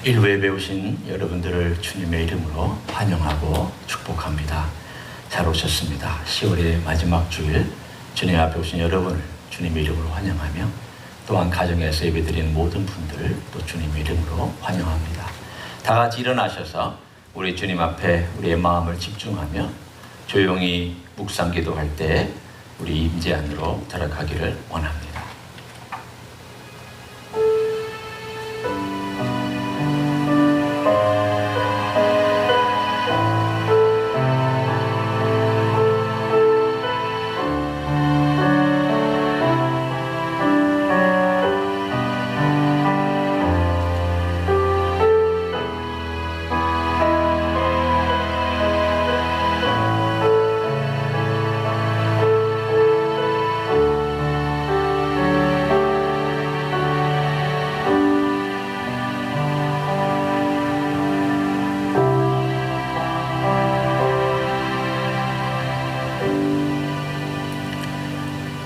일부에 배우신 여러분들을 주님의 이름으로 환영하고 축복합니다. 잘 오셨습니다. 10월의 마지막 주일 주님 앞에 오신 여러분을 주님의 이름으로 환영하며 또한 가정에서 예배드리는 모든 분들 또 주님의 이름으로 환영합니다. 다 같이 일어나셔서 우리 주님 앞에 우리의 마음을 집중하며 조용히 묵상 기도할 때 우리 임재 안으로 들어가기를 원합니다.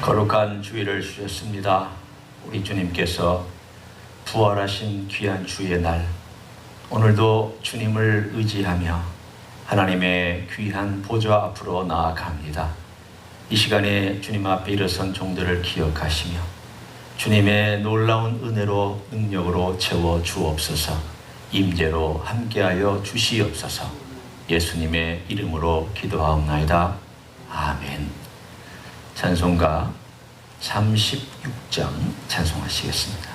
거룩한 주일을 주셨습니다. 우리 주님께서 부활하신 귀한 주의 날, 오늘도 주님을 의지하며 하나님의 귀한 보좌 앞으로 나아갑니다. 이 시간에 주님 앞에 일어선 종들을 기억하시며 주님의 놀라운 은혜로 능력으로 채워 주옵소서. 임재로 함께하여 주시옵소서. 예수님의 이름으로 기도하옵나이다. 아멘. 찬송가 36장 찬송하시겠습니다.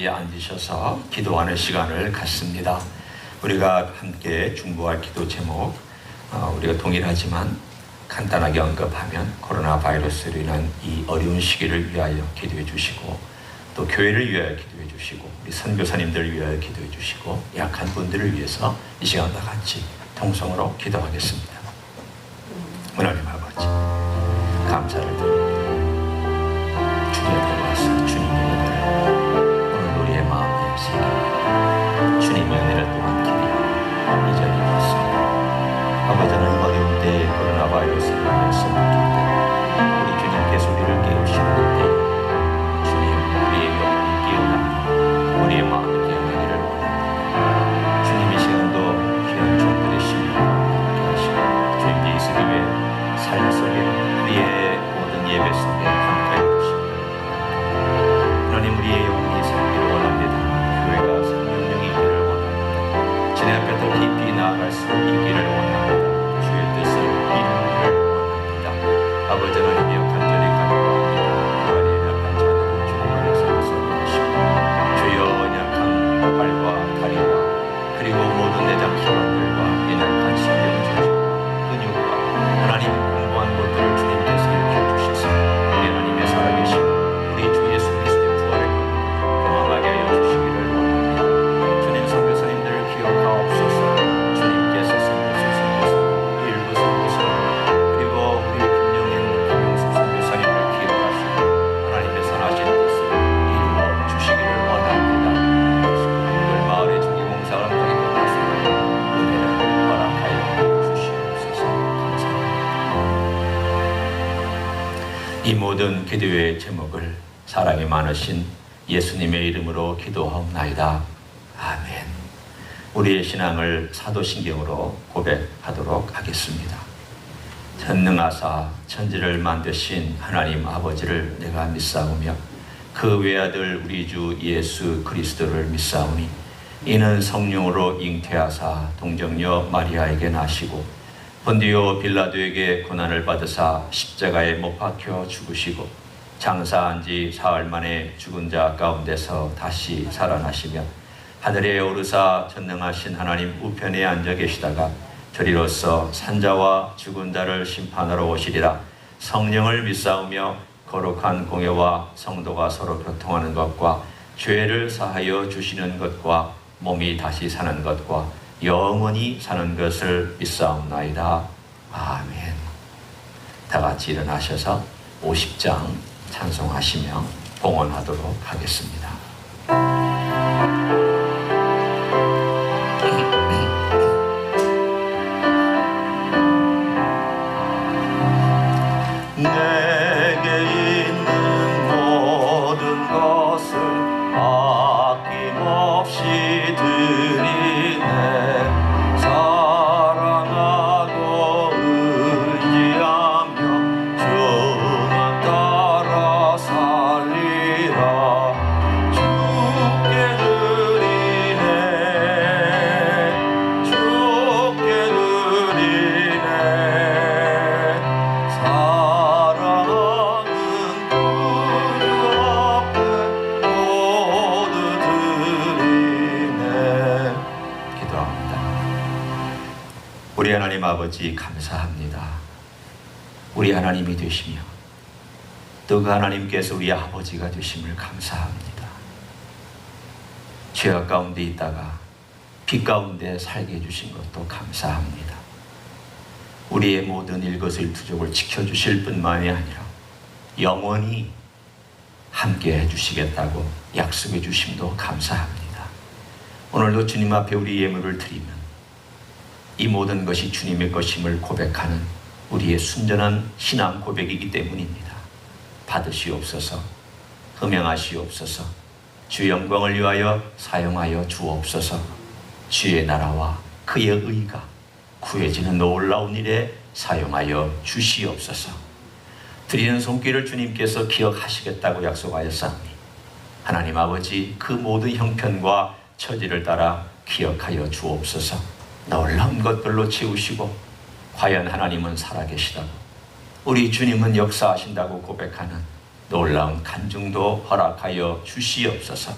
앉으셔서 기도하는 시간을 갖습니다. 우리가 함께 중보할 기도 제목, 우리가 동일하지만 간단하게 언급하면 코로나 바이러스로 인한 이 어려운 시기를 위하여 기도해 주시고, 또 교회를 위하여 기도해 주시고, 우리 선교사님들을 위하여 기도해 주시고, 약한 분들을 위해서 이 시간 다 같이 통성으로 기도하겠습니다. 하나님 아버지, 감사를 드립니다. 주님 앞에 와서 주님의 은혜를 오늘 우리의 마음에 새기고 주님의 은혜를 또한 기리고 이 자리에 왔습니다. 아버지는 어려운 때에 코로나 바이러스를 인해서 묻기 때문에 이 모든 기도의 제목을 사랑이 많으신 예수님의 이름으로 기도하옵나이다. 아멘. 우리의 신앙을 사도신경으로 고백하도록 하겠습니다. 전능하사 천지를 만드신 하나님 아버지를 내가 믿사오며 그 외아들 우리 주 예수 그리스도를 믿사오니 이는 성령으로 잉태하사 동정녀 마리아에게 나시고 본디오 빌라도에게 고난을 받으사 십자가에 못 박혀 죽으시고 장사한 지 사흘 만에 죽은 자 가운데서 다시 살아나시며 하늘에 오르사 전능하신 하나님 우편에 앉아 계시다가 저리로서 산자와 죽은 자를 심판하러 오시리라. 성령을 믿사오며 거룩한 공예와 성도가 서로 교통하는 것과 죄를 사하여 주시는 것과 몸이 다시 사는 것과 영원히 사는 것을 믿사옵나이다. 아멘. 다 같이 일어나셔서 50장 찬송하시며 봉헌하도록 하겠습니다. 내게 있는 모든 것을 아낌없이 드리네. 사랑하고 의지하며 주만 따라 살리라. 주께 드리네. 주께 드리네. 사랑하는 구주 앞에 모두 드리네. 기도합니다. 우리 하나님 아버지 감사합니다. 우리 하나님이 되시며 또 그 하나님께서 우리 아버지가 되심을 감사합니다. 죄악 가운데 있다가 빛 가운데 살게 해주신 것도 감사합니다. 우리의 모든 일거수일투족을 지켜주실 뿐만이 아니라 영원히 함께 해주시겠다고 약속해 주심도 감사합니다. 오늘도 주님 앞에 우리 예물을 드리면 이 모든 것이 주님의 것임을 고백하는 우리의 순전한 신앙 고백이기 때문입니다. 받으시옵소서, 흠양하시옵소서, 주 영광을 위하여 사용하여 주옵소서. 주의 나라와 그의 의가 구해지는 놀라운 일에 사용하여 주시옵소서. 드리는 손길을 주님께서 기억하시겠다고 약속하였사오니 하나님 아버지 그 모든 형편과 처지를 따라 기억하여 주옵소서. 놀라운 것들로 채우시고 과연 하나님은 살아계시다고 우리 주님은 역사하신다고 고백하는 놀라운 간증도 허락하여 주시옵소서.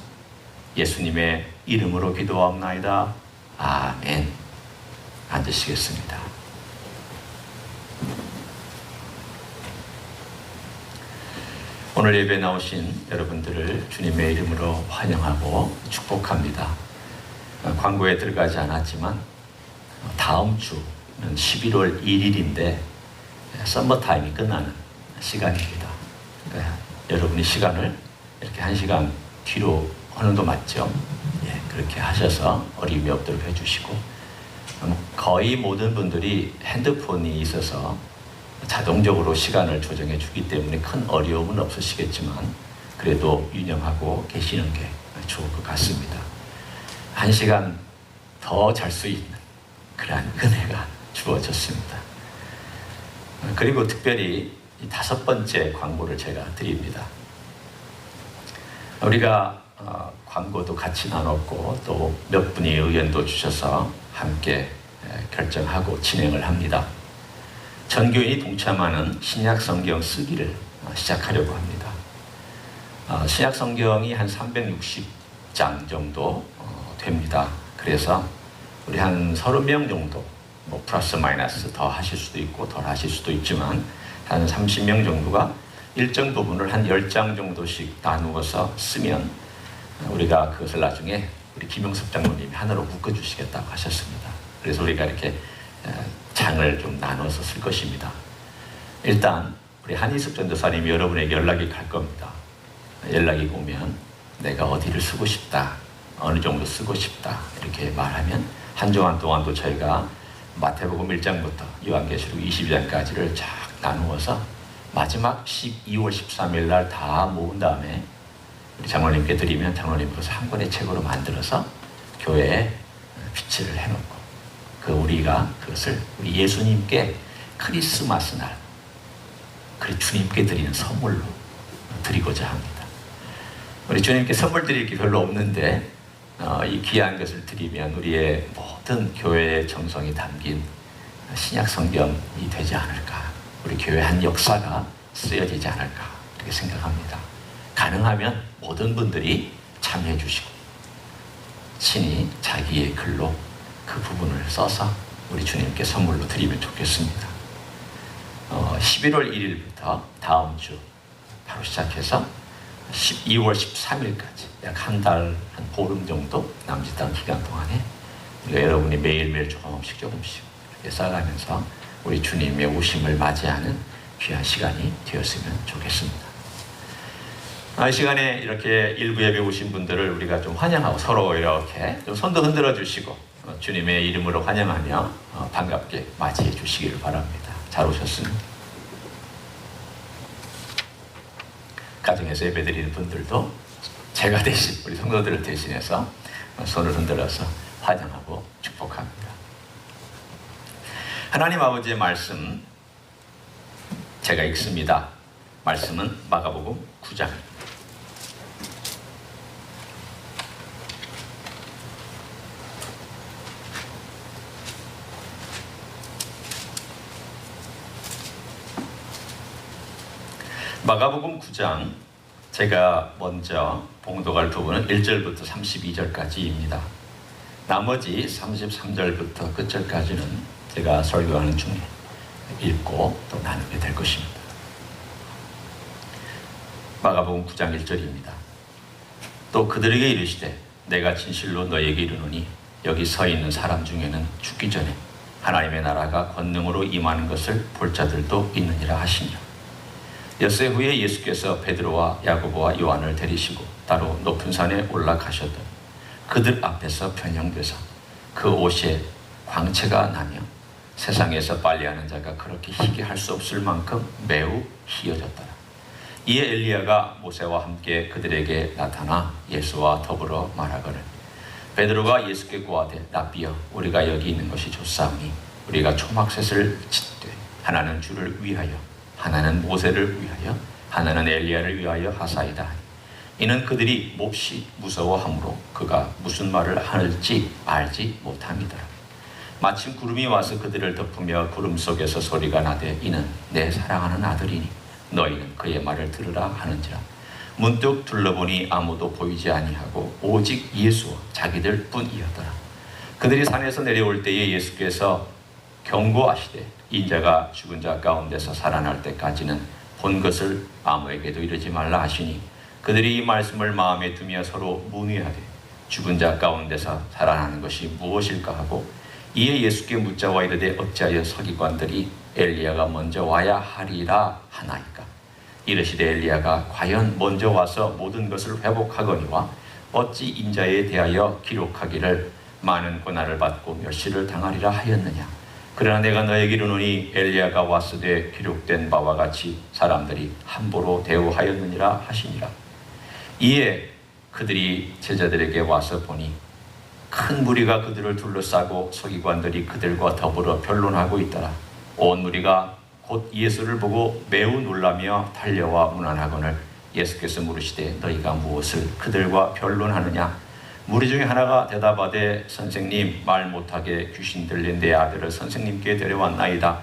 예수님의 이름으로 기도하옵나이다. 아멘. 앉으시겠습니다. 오늘 예배에 나오신 여러분들을 주님의 이름으로 환영하고 축복합니다. 광고에 들어가지 않았지만 다음 주는 11월 1일인데 썸머타임이 끝나는 시간입니다. 그러니까 여러분이 시간을 이렇게 1시간 뒤로 하는 거 맞죠? 예, 그렇게 하셔서 어려움이 없도록 해주시고 거의 모든 분들이 핸드폰이 있어서 자동적으로 시간을 조정해 주기 때문에 큰 어려움은 없으시겠지만 그래도 유념하고 계시는 게 좋을 것 같습니다. 1시간 더 잘 수 있는 그러한 은혜가 주어졌습니다. 그리고 특별히 5번째 광고를 제가 드립니다. 우리가 광고도 같이 나눴고 또 몇 분이 의견도 주셔서 함께 결정하고 진행을 합니다. 전교인이 동참하는 신약 성경 쓰기를 시작하려고 합니다. 신약 성경이 한 360장 정도 됩니다. 그래서 우리 한 30명 정도, 뭐 플러스 마이너스 더 하실 수도 있고 덜 하실 수도 있지만 한 30명 정도가 일정 부분을 한 10장 정도씩 나누어서 쓰면 우리가 그것을 나중에 우리 김영섭 장로님이 하나로 묶어주시겠다고 하셨습니다. 그래서 우리가 이렇게 장을 좀 나눠서 쓸 것입니다. 일단 우리 한희숙 전도사님이 여러분에게 연락이 갈 겁니다. 연락이 오면 내가 어디를 쓰고 싶다, 어느 정도 쓰고 싶다 이렇게 말하면 한 주간 동안도 저희가 마태복음 1장부터 요한계시록 22장까지를 쫙 나누어서 마지막 12월 13일 날 다 모은 다음에 우리 장로님께 드리면 장로님께서 한 권의 책으로 만들어서 교회에 비치를 해놓고 우리가 그것을 우리 예수님께 크리스마스 날 주님께 드리는 선물로 드리고자 합니다. 우리 주님께 선물 드릴 게 별로 없는데 이 귀한 것을 드리면 우리의 모든 교회의 정성이 담긴 신약 성경이 되지 않을까, 우리 교회 한 역사가 쓰여지지 않을까 이렇게 생각합니다. 가능하면 모든 분들이 참여해 주시고 친히 자기의 글로 그 부분을 써서 우리 주님께 선물로 드리면 좋겠습니다. 11월 1일부터 다음 주 바로 시작해서 12월 13일까지 약 한 달, 한 보름 정도 남짓한 기간 동안에 여러분이 매일매일 조금씩 이렇게 쌓아가면서 우리 주님의 오심을 맞이하는 귀한 시간이 되었으면 좋겠습니다. 이 시간에 이렇게 일부 예배 오신 분들을 우리가 좀 환영하고 서로 이렇게 좀 손도 흔들어 주시고 주님의 이름으로 환영하며 반갑게 맞이해 주시기를 바랍니다. 잘 오셨습니다. 가정에서 예배 드리는 분들도 제가 대신 우리 성도들을 대신해서 손을 흔들어서 환영하고 축복합니다. 하나님 아버지의 말씀 제가 읽습니다. 말씀은 마가복음 9장 마가복음 9장 제가 먼저 봉독할 부분은 1절부터 32절까지입니다. 나머지 33절부터 끝절까지는 제가 설교하는 중에 읽고 또 나누게 될 것입니다. 마가복음 9장 1절입니다. 또 그들에게 이르시되 내가 진실로 너에게 이르노니 여기 서 있는 사람 중에는 죽기 전에 하나님의 나라가 권능으로 임하는 것을 볼 자들도 있느니라 하시니라. 엿새 후에 예수께서 베드로와 야고보와 요한을 데리시고 따로 높은 산에 올라가셨더니 그들 앞에서 변형되사 그 옷에 광채가 나며 세상에서 빨래하는 자가 그렇게 희게 할 수 없을 만큼 매우 희어졌더라. 이에 엘리야가 모세와 함께 그들에게 나타나 예수와 더불어 말하거늘 베드로가 예수께 고하되 랍비여 우리가 여기 있는 것이 좋사오니 우리가 초막셋을 짓되 하나는 주를 위하여 하나는 모세를 위하여 하나는 엘리야를 위하여 하사이다. 이는 그들이 몹시 무서워하므로 그가 무슨 말을 할지 알지 못함이더라. 마침 구름이 와서 그들을 덮으며 구름 속에서 소리가 나되 이는 내 사랑하는 아들이니 너희는 그의 말을 들으라 하는지라. 문득 둘러보니 아무도 보이지 아니하고 오직 예수와 자기들 뿐이었더라. 그들이 산에서 내려올 때에 예수께서 경고하시되 인자가 죽은 자 가운데서 살아날 때까지는 본 것을 아무에게도 이르지 말라 하시니 그들이 이 말씀을 마음에 두며 서로 문의하되 죽은 자 가운데서 살아나는 것이 무엇일까 하고 이에 예수께 묻자와 이르되 어찌하여 서기관들이 엘리야가 먼저 와야 하리라 하나이까. 이르시되 엘리야가 과연 먼저 와서 모든 것을 회복하거니와 어찌 인자에 대하여 기록하기를 많은 고난을 받고 멸시를 당하리라 하였느냐. 그러나 내가 너에게 이르노니 엘리야가 왔으되 기록된 바와 같이 사람들이 함부로 대우하였느니라 하시니라. 이에 그들이 제자들에게 와서 보니 큰 무리가 그들을 둘러싸고 서기관들이 그들과 더불어 변론하고 있더라. 온 무리가 곧 예수를 보고 매우 놀라며 달려와 문안하거늘 예수께서 물으시되 너희가 무엇을 그들과 변론하느냐. 무리 중에 하나가 대답하되 선생님 말 못하게 귀신 들린 내 아들을 선생님께 데려왔나이다.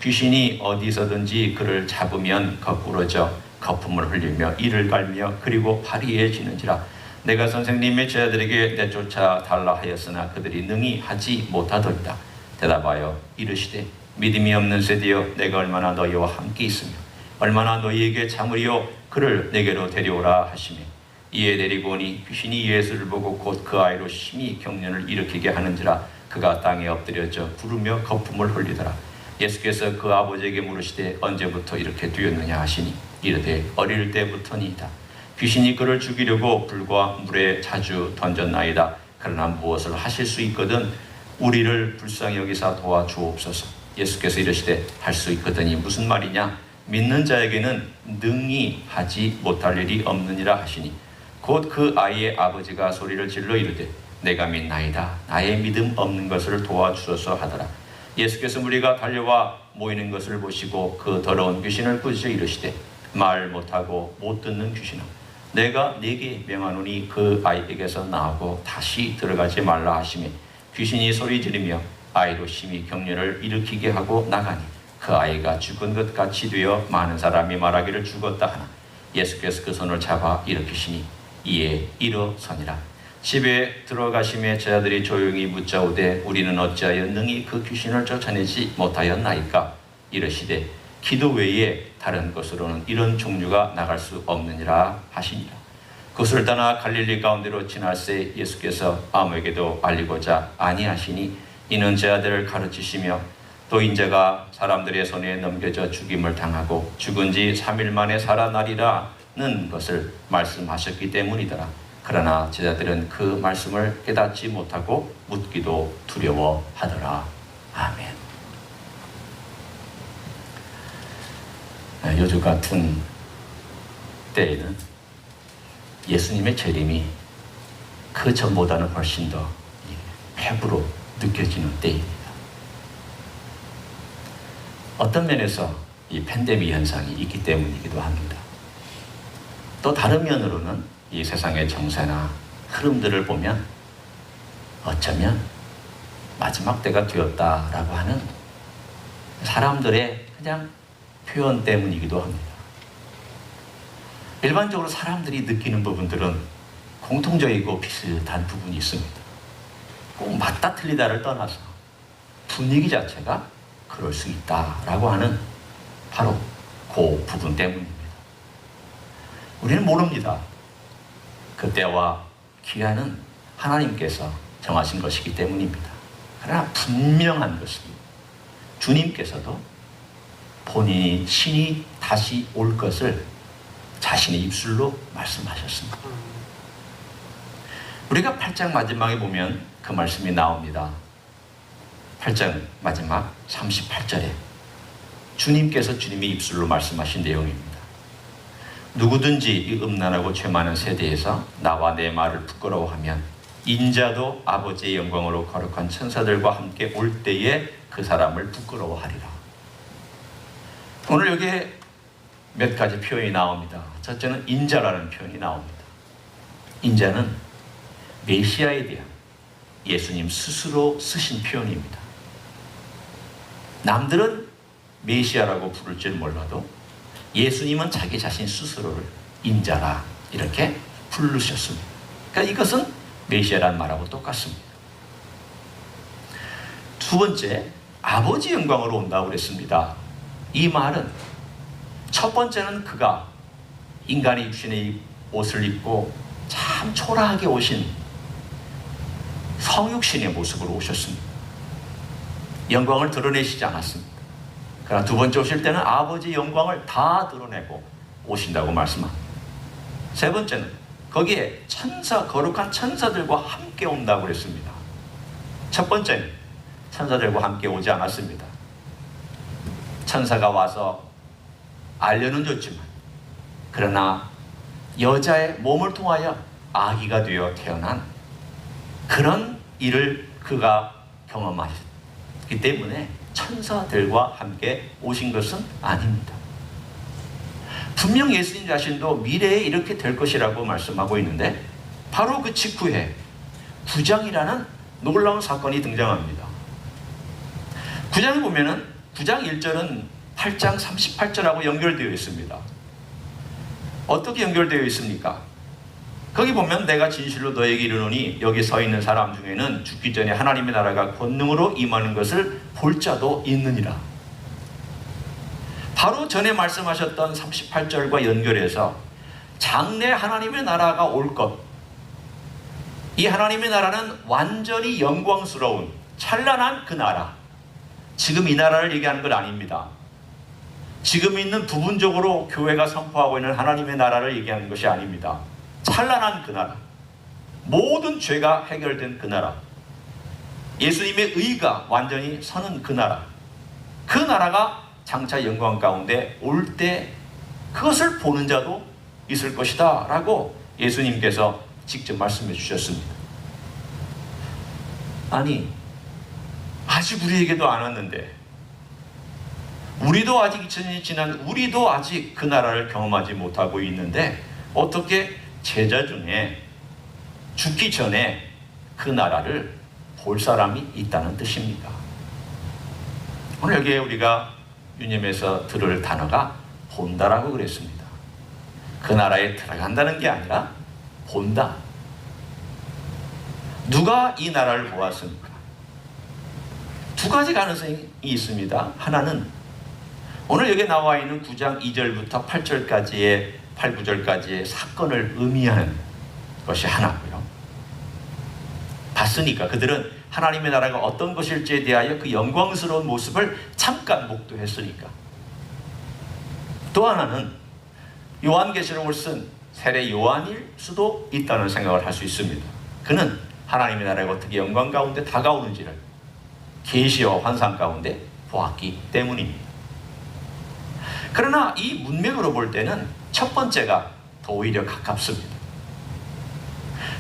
귀신이 어디서든지 그를 잡으면 거꾸러져 거품을 흘리며 이를 갈며 그리고 화리해지는지라. 내가 선생님의 제자들에게 내쫓아 달라 하였으나 그들이 능히 하지 못하더이다. 대답하여 이르시되 믿음이 없는 세대여 내가 얼마나 너희와 함께 있으며 얼마나 너희에게 참으리요 그를 내게로 데려오라 하시며 이에 데리고 오니 귀신이 예수를 보고 곧 그 아이로 심히 경련을 일으키게 하는지라. 그가 땅에 엎드려져 부르며 거품을 흘리더라. 예수께서 그 아버지에게 물으시되 언제부터 이렇게 되었느냐 하시니 이르되 어릴 때부터니이다. 귀신이 그를 죽이려고 불과 물에 자주 던졌나이다. 그러나 무엇을 하실 수 있거든 우리를 불쌍히 여기사 도와주옵소서. 예수께서 이르시되 할 수 있거든이 무슨 말이냐. 믿는 자에게는 능히 하지 못할 일이 없느니라 하시니 곧 그 아이의 아버지가 소리를 질러 이르되 내가 믿나이다 나의 믿음 없는 것을 도와주소서 하더라. 예수께서 무리가 달려와 모이는 것을 보시고 그 더러운 귀신을 꾸짖어 이르시되 말 못하고 못 듣는 귀신아 내가 네게 명하노니 그 아이에게서 나오고 다시 들어가지 말라 하시매 귀신이 소리 지르며 아이로 심히 격려를 일으키게 하고 나가니 그 아이가 죽은 것 같이 되어 많은 사람이 말하기를 죽었다 하나 예수께서 그 손을 잡아 일으키시니 이에 일어서니라. 집에 들어가심에 제자들이 조용히 묻자오되 우리는 어찌하여 능히 그 귀신을 쫓아내지 못하였나이까 이르시되 기도 외에 다른 곳으로는 이런 종류가 나갈 수 없느니라 하시니라. 그것을 떠나 갈릴리 가운데로 지날새 예수께서 아무에게도 알리고자 아니하시니 이는 제자들을 가르치시며 또 인자가 사람들의 손에 넘겨져 죽임을 당하고 죽은 지 3일 만에 살아나리라는 것을 말씀하셨기 때문이더라. 그러나 제자들은 그 말씀을 깨닫지 못하고 묻기도 두려워하더라. 아멘. 요즘 같은 때에는 예수님의 재림이 그 전보다는 훨씬 더 배부로 느껴지는 때입니다. 어떤 면에서 이 팬데믹 현상이 있기 때문이기도 합니다. 또 다른 면으로는 이 세상의 정세나 흐름들을 보면 어쩌면 마지막 때가 되었다라고 하는 사람들의 그냥 표현 때문이기도 합니다. 일반적으로 사람들이 느끼는 부분들은 공통적이고 비슷한 부분이 있습니다. 꼭 맞다 틀리다를 떠나서 분위기 자체가 그럴 수 있다라고 하는 바로 그 부분 때문입니다. 우리는 모릅니다. 그때와 기한은 하나님께서 정하신 것이기 때문입니다. 그러나 분명한 것은 주님께서도 본인이 친히 다시 올 것을 자신의 입술로 말씀하셨습니다. 우리가 8장 마지막에 보면 그 말씀이 나옵니다. 8장 마지막 38절에 주님께서 주님의 입술로 말씀하신 내용입니다. 누구든지 이 음란하고 죄 많은 세대에서 나와 내 말을 부끄러워하면 인자도 아버지의 영광으로 거룩한 천사들과 함께 올 때에 그 사람을 부끄러워하리라. 오늘 여기에 몇 가지 표현이 나옵니다. 첫째는 인자라는 표현이 나옵니다. 인자는 메시아에 대한 예수님 스스로 쓰신 표현입니다. 남들은 메시아라고 부를 줄 몰라도 예수님은 자기 자신 스스로를 인자라 이렇게 부르셨습니다. 그러니까 이것은 메시아라는 말하고 똑같습니다. 두 번째, 아버지 영광으로 온다고 그랬습니다. 이 말은 첫 번째는 그가 인간의 육신의 옷을 입고 참 초라하게 오신 성육신의 모습으로 오셨습니다. 영광을 드러내시지 않았습니다. 그러나 두 번째 오실 때는 아버지 영광을 다 드러내고 오신다고 말씀합니다. 세 번째는 거기에 거룩한 천사들과 함께 온다고 그랬습니다. 첫 번째는 천사들과 함께 오지 않았습니다. 천사가 와서 알려는 줬지만 그러나 여자의 몸을 통하여 아기가 되어 태어난 그런 일을 그가 경험하셨기 때문에 천사들과 함께 오신 것은 아닙니다. 분명 예수님 자신도 미래에 이렇게 될 것이라고 말씀하고 있는데 바로 그 직후에 구장이라는 놀라운 사건이 등장합니다. 9장에 보면은 9장 1절은 8장 38절하고 연결되어 있습니다. 어떻게 연결되어 있습니까? 거기 보면 내가 진실로 너에게 이르노니 여기 서 있는 사람 중에는 죽기 전에 하나님의 나라가 권능으로 임하는 것을 볼 자도 있느니라. 바로 전에 말씀하셨던 38절과 연결해서 장래 하나님의 나라가 올 것, 이 하나님의 나라는 완전히 영광스러운 찬란한 그 나라, 지금 이 나라를 얘기하는 건 아닙니다. 지금 있는 부분적으로 교회가 선포하고 있는 하나님의 나라를 얘기하는 것이 아닙니다. 찬란한 그 나라, 모든 죄가 해결된 그 나라, 예수님의 의가 완전히 서는 그 나라, 그 나라가 장차 영광 가운데 올 때 그것을 보는 자도 있을 것이다 라고 예수님께서 직접 말씀해 주셨습니다. 아니, 아직 우리에게도 안 왔는데, 우리도 아직 2000년이 지난 우리도 아직 그 나라를 경험하지 못하고 있는데 어떻게 제자 중에 죽기 전에 그 나라를 볼 사람이 있다는 뜻입니까? 오늘 여기에 우리가 유념해서 들을 단어가 본다라고 그랬습니다. 그 나라에 들어간다는 게 아니라 본다. 누가 이 나라를 보았습니까? 두 가지 가능성이 있습니다. 하나는 오늘 여기 나와 있는 9장 2절부터 8절까지의 8, 9절까지의 사건을 의미하는 것이 하나고요. 봤으니까 그들은 하나님의 나라가 어떤 것일지에 대하여 그 영광스러운 모습을 잠깐 목도했으니까. 또 하나는 요한계시록을 쓴 세례 요한일 수도 있다는 생각을 할 수 있습니다. 그는 하나님의 나라가 어떻게 영광 가운데 다가오는지를 계시와 환상 가운데 보았기 때문입니다. 그러나 이 문맥으로 볼 때는 첫 번째가 더 오히려 가깝습니다.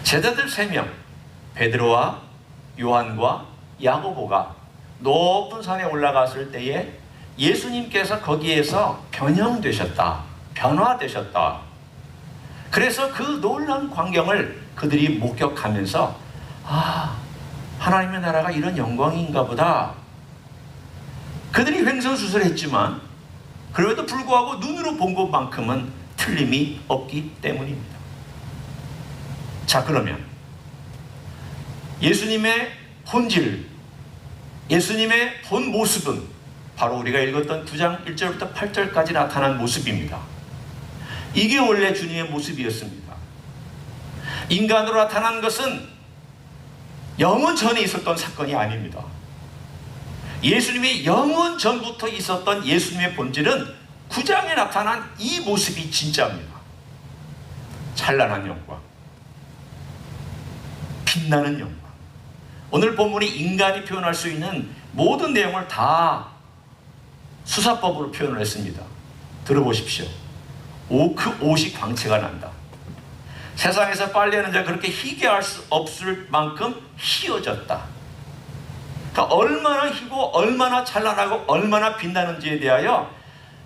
제자들 3명, 베드로와 요한과 야고보가 높은 산에 올라갔을 때에 예수님께서 거기에서 변형되셨다, 변화되셨다. 그래서 그 놀라운 광경을 그들이 목격하면서 하나님의 나라가 이런 영광인가 보다. 그들이 횡설수설했지만 그럼에도 불구하고 눈으로 본 것만큼은 틀림이 없기 때문입니다. 자, 그러면 예수님의 본질, 예수님의 본 모습은 바로 우리가 읽었던 9장 1절부터 8절까지 나타난 모습입니다. 이게 원래 주님의 모습이었습니다. 인간으로 나타난 것은 영원 전에 있었던 사건이 아닙니다. 예수님이 영원 전부터 있었던 예수님의 본질은 9장에 나타난 이 모습이 진짜입니다. 찬란한 영광, 빛나는 영광. 오늘 본문이 인간이 표현할 수 있는 모든 내용을 다 수사법으로 표현을 했습니다. 들어보십시오. 그 옷이 광채가 난다. 세상에서 빨래하는 자 그렇게 희게 할 수 없을 만큼 희어졌다. 그러니까 얼마나 희고 얼마나 찬란하고 얼마나 빛나는지에 대하여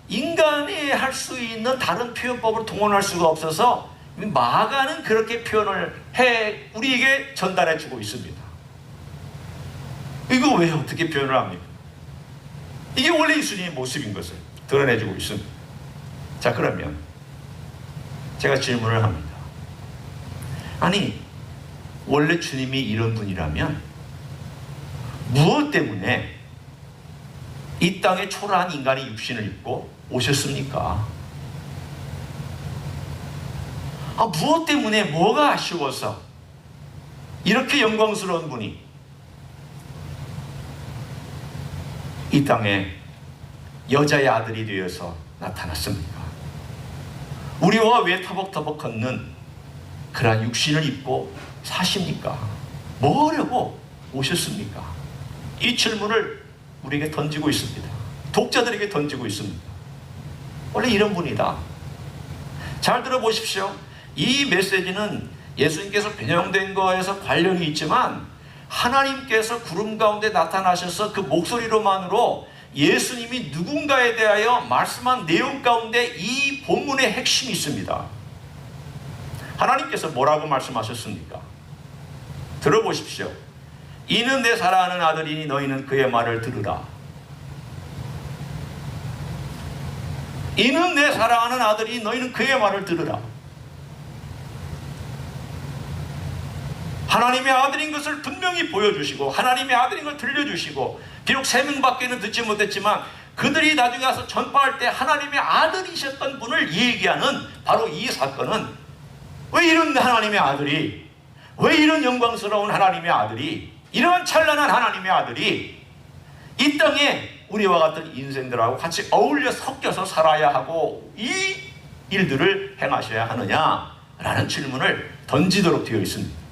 인간이 할 수 있는 다른 표현법을 동원할 수가 없어서 마가는 그렇게 표현을 해 우리에게 전달해 주고 있습니다. 이거 왜 어떻게 표현을 합니까? 이게 원래 예수님의 모습인 것을 드러내주고 있습니다. 자, 그러면 제가 질문을 합니다. 아니, 원래 주님이 이런 분이라면 무엇 때문에 이 땅에 초라한 인간이 육신을 입고 오셨습니까? 무엇 때문에, 뭐가 아쉬워서 이렇게 영광스러운 분이 이 땅에 여자의 아들이 되어서 나타났습니까? 우리와 왜 터벅터벅 걷는 그러한 육신을 입고 사십니까? 뭐 하려고 오셨습니까? 이 질문을 우리에게 던지고 있습니다. 독자들에게 던지고 있습니다. 원래 이런 분이다. 잘 들어보십시오. 이 메시지는 예수님께서 변형된 거에서 관련이 있지만 하나님께서 구름 가운데 나타나셔서 그 목소리로만으로 예수님이 누군가에 대하여 말씀한 내용 가운데 이 본문의 핵심이 있습니다. 하나님께서 뭐라고 말씀하셨습니까? 들어보십시오. 이는 내 사랑하는 아들이니 너희는 그의 말을 들으라. 이는 내 사랑하는 아들이니 너희는 그의 말을 들으라. 하나님의 아들인 것을 분명히 보여주시고 하나님의 아들인 걸 들려주시고 비록 3명밖에는 듣지 못했지만 그들이 나중에 와서 전파할 때 하나님의 아들이셨던 분을 얘기하는 바로 이 사건은 왜 이런 하나님의 아들이, 왜 이런 영광스러운 하나님의 아들이, 이러한 찬란한 하나님의 아들이 이 땅에 우리와 같은 인생들하고 같이 어울려 섞여서 살아야 하고 이 일들을 행하셔야 하느냐라는 질문을 던지도록 되어 있습니다.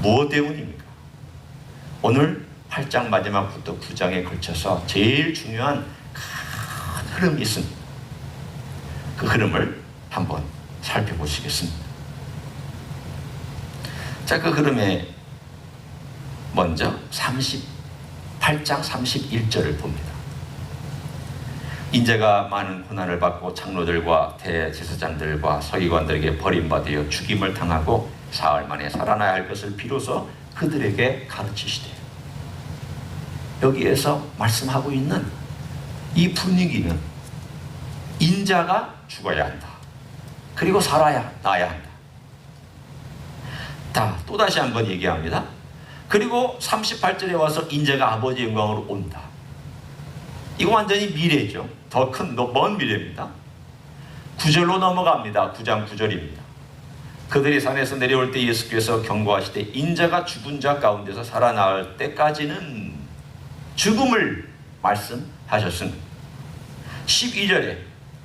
무엇 때문입니까? 오늘 8장 마지막부터 9장에 걸쳐서 제일 중요한 큰 흐름이 있습니다. 그 흐름을 한번 살펴보시겠습니다. 자, 그 흐름에 먼저 38장 31절을 봅니다. 인자가 많은 고난을 받고 장로들과 대제사장들과 서기관들에게 버림받아 죽임을 당하고 사흘 만에 살아나야 할 것을 비로소 그들에게 가르치시되, 여기에서 말씀하고 있는 이 분위기는 인자가 죽어야 한다, 그리고 나야 한다. 또다시 한번 얘기합니다. 그리고 38절에 와서 인자가 아버지의 영광으로 온다. 이거 완전히 미래죠. 더 큰, 먼 미래입니다. 9절로 넘어갑니다. 9장 9절입니다. 그들이 산에서 내려올 때 예수께서 경고하시되 인자가 죽은 자 가운데서 살아날 때까지는 죽음을 말씀하셨습니다. 12절에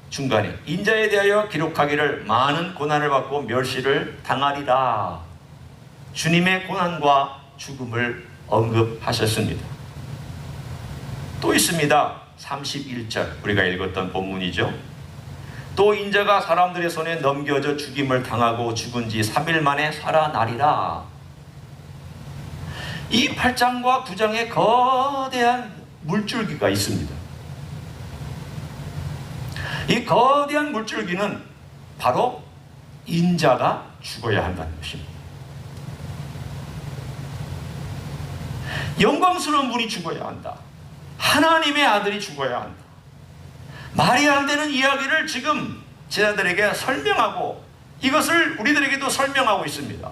중간에 인자에 대하여 기록하기를 많은 고난을 받고 멸시를 당하리라, 주님의 고난과 죽음을 언급하셨습니다. 또 있습니다. 31절, 우리가 읽었던 본문이죠. 또 인자가 사람들의 손에 넘겨져 죽임을 당하고 죽은 지 3일 만에 살아나리라. 이 8장과 9장에 거대한 물줄기가 있습니다. 이 거대한 물줄기는 바로 인자가 죽어야 한다는 것입니다. 영광스러운 분이 죽어야 한다. 하나님의 아들이 죽어야 한다. 말이 안 되는 이야기를 지금 제자들에게 설명하고, 이것을 우리들에게도 설명하고 있습니다.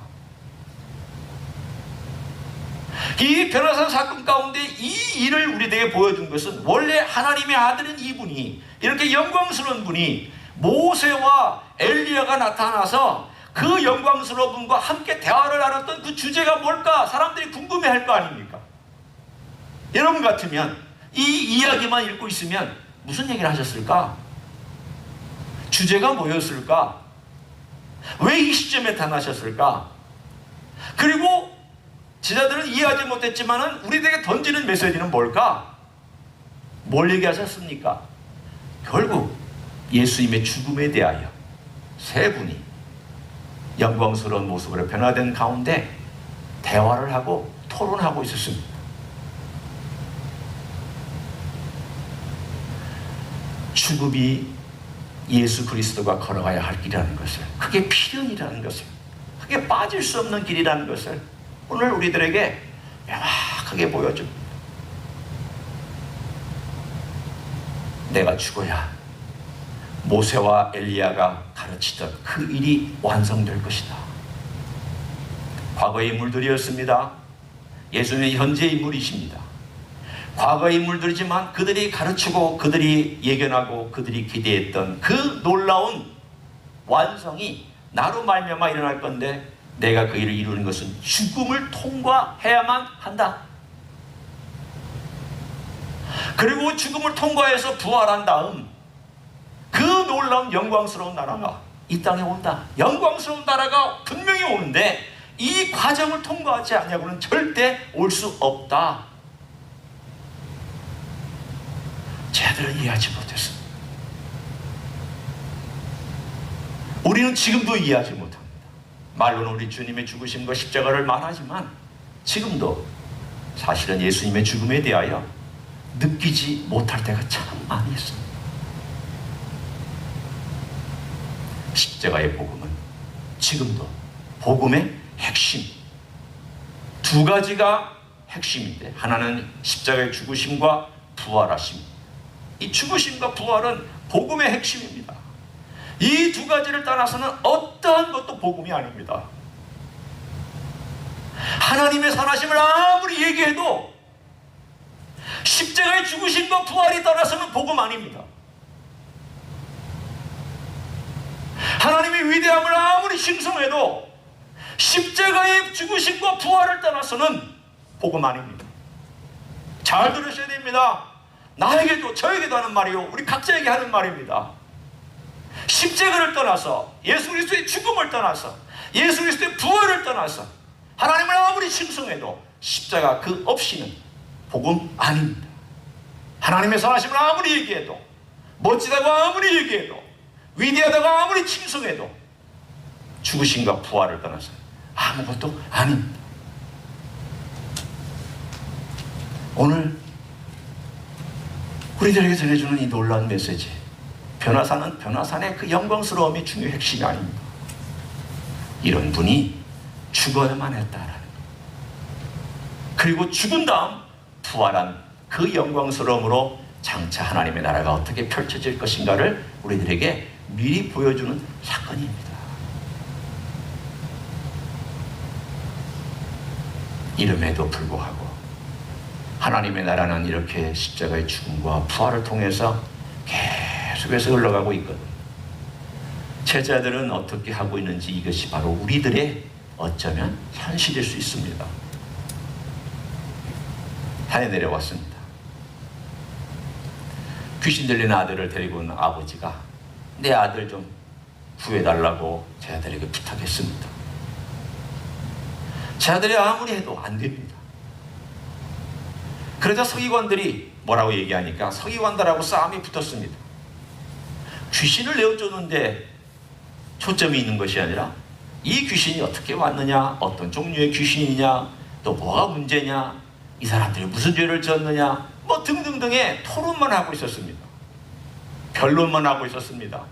이 변호사 사건 가운데 이 일을 우리에게 보여준 것은, 원래 하나님의 아들인 이분이, 이렇게 영광스러운 분이 모세와 엘리야가 나타나서 그 영광스러운 분과 함께 대화를 나눴던 그 주제가 뭘까? 사람들이 궁금해할 거 아닙니까? 여러분 같으면 이 이야기만 읽고 있으면 무슨 얘기를 하셨을까? 주제가 뭐였을까? 왜 이 시점에 나타나셨을까? 그리고 제자들은 이해하지 못했지만 우리에게 던지는 메시지는 뭘까? 뭘 얘기하셨습니까? 결국 예수님의 죽음에 대하여 세 분이 영광스러운 모습으로 변화된 가운데 대화를 하고 토론하고 있었습니다. 죽음이 예수 그리스도가 걸어가야 할 길이라는 것을, 그게 필연이라는 것을, 그게 빠질 수 없는 길이라는 것을 오늘 우리들에게 명확하게 보여줍니다. 내가 죽어야 모세와 엘리야가 가르치던 그 일이 완성될 것이다. 과거의 인물들이었습니다. 예수님의 현재의 인물이십니다. 과거의 인물들이지만 그들이 가르치고 그들이 예견하고 그들이 기대했던 그 놀라운 완성이 나로 말미암아 일어날 건데, 내가 그 일을 이루는 것은 죽음을 통과해야만 한다. 그리고 죽음을 통과해서 부활한 다음 그 놀라운 영광스러운 나라가 이 땅에 온다. 영광스러운 나라가 분명히 오는데 이 과정을 통과하지 않냐고는 절대 올 수 없다. 쟤들은 이해하지 못했습니다. 우리는 지금도 이해하지 못합니다. 말로는 우리 주님의 죽으심과 십자가를 말하지만 지금도 사실은 예수님의 죽음에 대하여 느끼지 못할 때가 참 많이 있습니다. 십자가의 복음은 지금도 복음의 핵심, 두 가지가 핵심인데, 하나는 십자가의 죽으심과 부활하심. 이 죽으심과 부활은 복음의 핵심입니다. 이 두 가지를 떠나서는 어떠한 것도 복음이 아닙니다. 하나님의 선하심을 아무리 얘기해도 십자가의 죽으심과 부활이 떠나서는 복음 아닙니다. 하나님의 위대함을 아무리 싱송해도 십자가의 죽으심과 부활을 떠나서는 복음 아닙니다. 잘 들으셔야 됩니다. 나에게도 저에게도 하는 말이요, 우리 각자에게 하는 말입니다. 십자가를 떠나서, 예수 그리스도의 죽음을 떠나서, 예수 그리스도의 부활을 떠나서 하나님을 아무리 칭송해도 십자가 그 없이는 복음 아닙니다. 하나님의 선하심을 아무리 얘기해도, 멋지다고 아무리 얘기해도, 위대하다고 아무리 칭송해도 죽으심과 부활을 떠나서 아무것도 아닙니다. 오늘 우리들에게 전해주는 이 놀라운 메시지, 변화사는 변화산의 그 영광스러움이 중요한 핵심이 아닙니다. 이런 분이 죽어야만 했다라는 것, 그리고 죽은 다음 부활한 그 영광스러움으로 장차 하나님의 나라가 어떻게 펼쳐질 것인가를 우리들에게 미리 보여주는 사건입니다. 이름에도 불구하고 하나님의 나라는 이렇게 십자가의 죽음과 부활을 통해서 계속해서 흘러가고 있거든요. 제자들은 어떻게 하고 있는지 이것이 바로 우리들의 어쩌면 현실일 수 있습니다. 산에 내려왔습니다. 귀신 들린 아들을 데리고 온 아버지가 내 아들 좀 구해달라고 제자들에게 부탁했습니다. 제자들이 아무리 해도 안 됩니다. 그러자 서기관들이 뭐라고 얘기하니까 서기관들하고 싸움이 붙었습니다. 귀신을 내어쫓는데 초점이 있는 것이 아니라 이 귀신이 어떻게 왔느냐, 어떤 종류의 귀신이냐, 또 뭐가 문제냐, 이 사람들이 무슨 죄를 지었느냐, 뭐 등등등의 토론만 하고 있었습니다. 변론만 하고 있었습니다.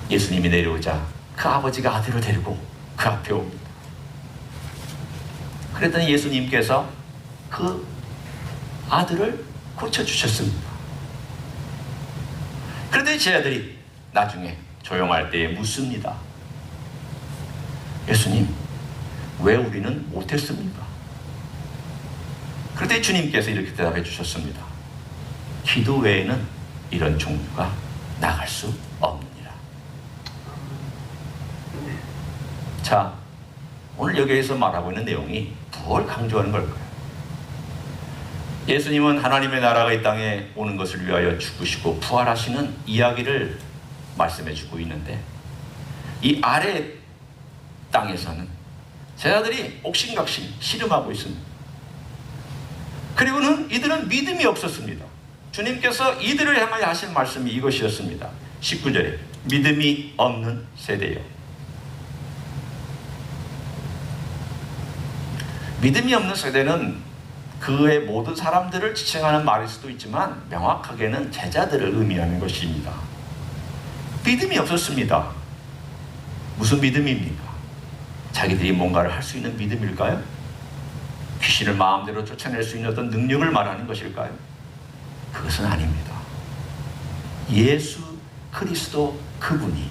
예수님이 내려오자 그 아버지가 아들을 데리고 그 앞에 옵니다. 그랬더니 예수님께서 그 아들을 고쳐주셨습니다. 그랬더니 제자들이 나중에 조용할 때에 묻습니다. 예수님, 왜 우리는 못했습니까? 그랬더니 주님께서 이렇게 대답해 주셨습니다. 기도 외에는 이런 종류가 나갈 수 없느니라. 자, 오늘 여기에서 말하고 있는 내용이 뭘 강조하는 걸까요? 예수님은 하나님의 나라가 이 땅에 오는 것을 위하여 죽으시고 부활하시는 이야기를 말씀해 주고 있는데, 이 아래 땅에서는 제자들이 옥신각신 씨름하고 있습니다. 그리고는 이들은 믿음이 없었습니다. 주님께서 이들을 향하여 하신 말씀이 이것이었습니다. 19절에 믿음이 없는 세대요. 믿음이 없는 세대는 그의 모든 사람들을 지칭하는 말일 수도 있지만 명확하게는 제자들을 의미하는 것입니다. 믿음이 없었습니다. 무슨 믿음입니까? 자기들이 뭔가를 할 수 있는 믿음일까요? 귀신을 마음대로 쫓아낼 수 있는 어떤 능력을 말하는 것일까요? 그것은 아닙니다. 예수 그리스도 그분이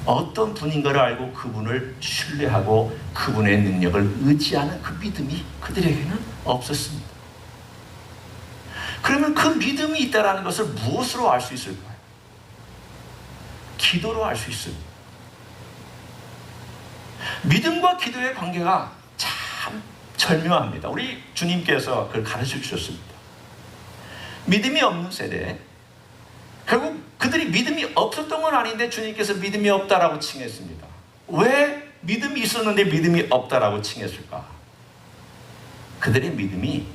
어떤 분인가를 알고 그분을 신뢰하고 그분의 능력을 의지하는 그 믿음이 그들에게는 없었습니다. 그러면 그 믿음이 있다는 것을 무엇으로 알 수 있을까요? 기도로 알 수 있습니다. 믿음과 기도의 관계가 참 절묘합니다. 우리 주님께서 그걸 가르쳐 주셨습니다. 믿음이 없는 세대, 결국 그들이 믿음이 없었던 건 아닌데 주님께서 믿음이 없다라고 칭했습니다. 왜 믿음이 있었는데 믿음이 없다라고 칭했을까? 그들의 믿음이